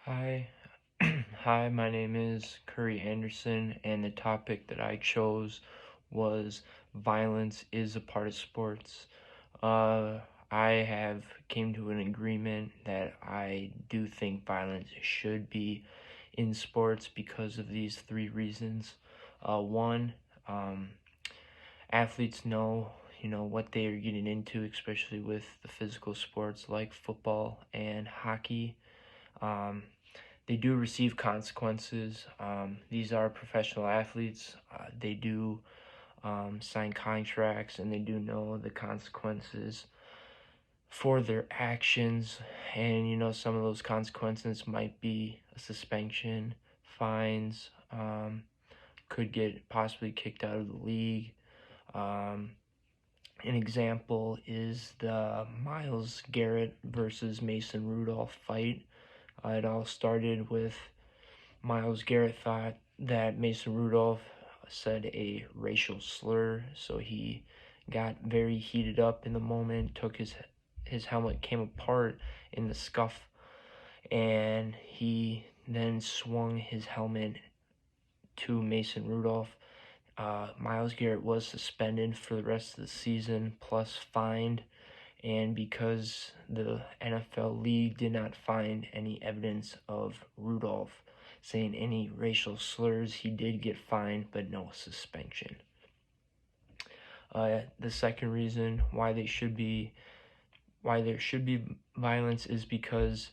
Hi, hi, my name is Curry Anderson, and the topic that I chose was violence is a part of sports. Uh, I have came to an agreement that I do think violence should be in sports because of these three reasons. One, um, athletes know, what they are getting into, especially with the physical sports like football and hockey. Um, they do receive consequences. These are professional athletes. They do sign contracts and they do know the consequences for their actions. And, some of those consequences might be a suspension, fines, could get possibly kicked out of the league. Um, an example is the Myles Garrett versus Mason Rudolph fight. It all started with Myles Garrett thought that Mason Rudolph said a racial slur, so he got very heated up in the moment, took his helmet came apart in the scuff, and he then swung his helmet to Mason Rudolph. Myles Garrett was suspended for the rest of the season, plus fined, and because the NFL league did not find any evidence of Rudolph saying any racial slurs, he did get fined but no suspension. The second reason why there should be violence is because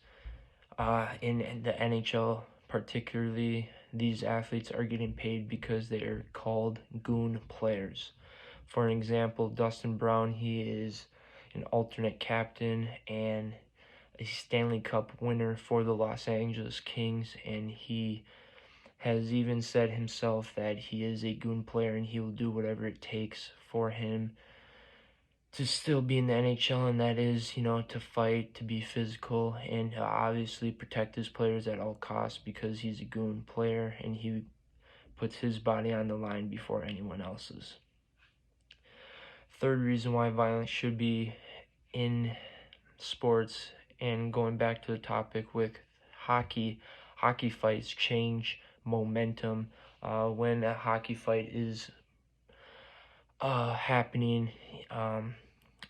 in the NHL particularly, these athletes are getting paid because they are called goon players. For an example, Dustin Brown, he is an alternate captain and a Stanley Cup winner for the Los Angeles Kings, and he has even said himself that he is a goon player and he will do whatever it takes for him to still be in the NHL, and that is, to fight, to be physical, and to obviously protect his players at all costs because he's a goon player and he puts his body on the line before anyone else's. Third reason why violence should be in sports, and going back to the topic with hockey fights change momentum. When a hockey fight is happening, um,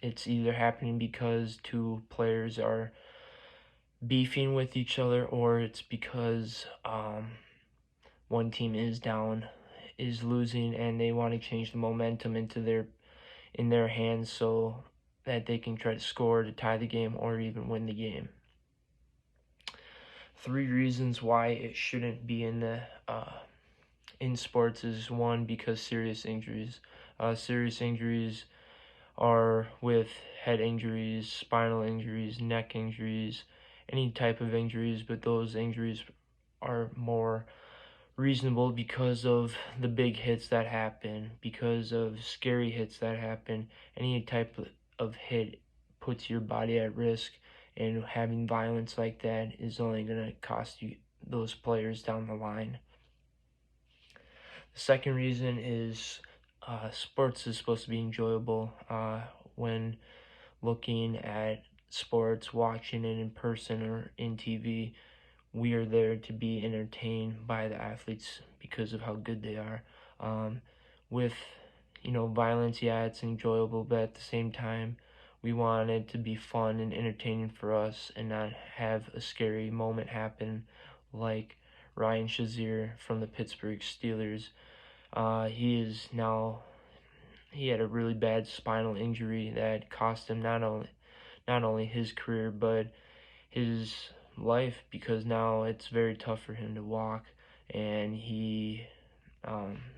it's either happening because two players are beefing with each other, or it's because one team is losing, and they want to change the momentum in their hands so that they can try to score to tie the game or even win the game. Three reasons why it shouldn't be in sports is one, because serious injuries. Serious injuries are with head injuries, spinal injuries, neck injuries, any type of injuries, but those injuries are more reasonable because of the big hits that happen, because of scary hits that happen. Any type of hit puts your body at risk, and having violence like that is only going to cost you those players down the line. The second reason is sports is supposed to be enjoyable. When looking at sports, watching it in person or in TV, we are there to be entertained by the athletes because of how good they are. With violence, yeah, it's enjoyable, but at the same time, we want it to be fun and entertaining for us and not have a scary moment happen like Ryan Shazier from the Pittsburgh Steelers. He had a really bad spinal injury that cost him not only his career but his life, because now it's very tough for him to walk, and he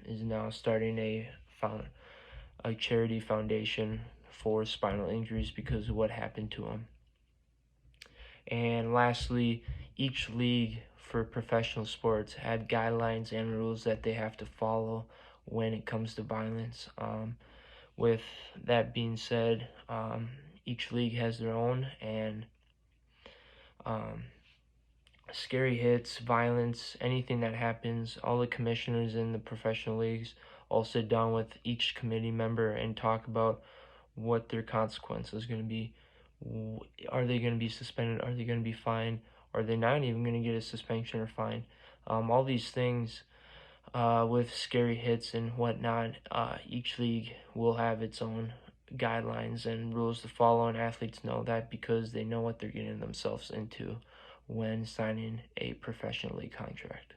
is now starting a charity foundation for spinal injuries because of what happened to him. And lastly, each league for professional sports had guidelines and rules that they have to follow when it comes to violence. With that being said, each league has their own, and um, scary hits, violence, anything that happens, all the commissioners in the professional leagues all sit down with each committee member and talk about what their consequences are going to be. Are they going to be suspended? Are they going to be fined? or they're not even going to get a suspension or fine. All these things with scary hits and whatnot, each league will have its own guidelines and rules to follow, and athletes know that because they know what they're getting themselves into when signing a professional league contract.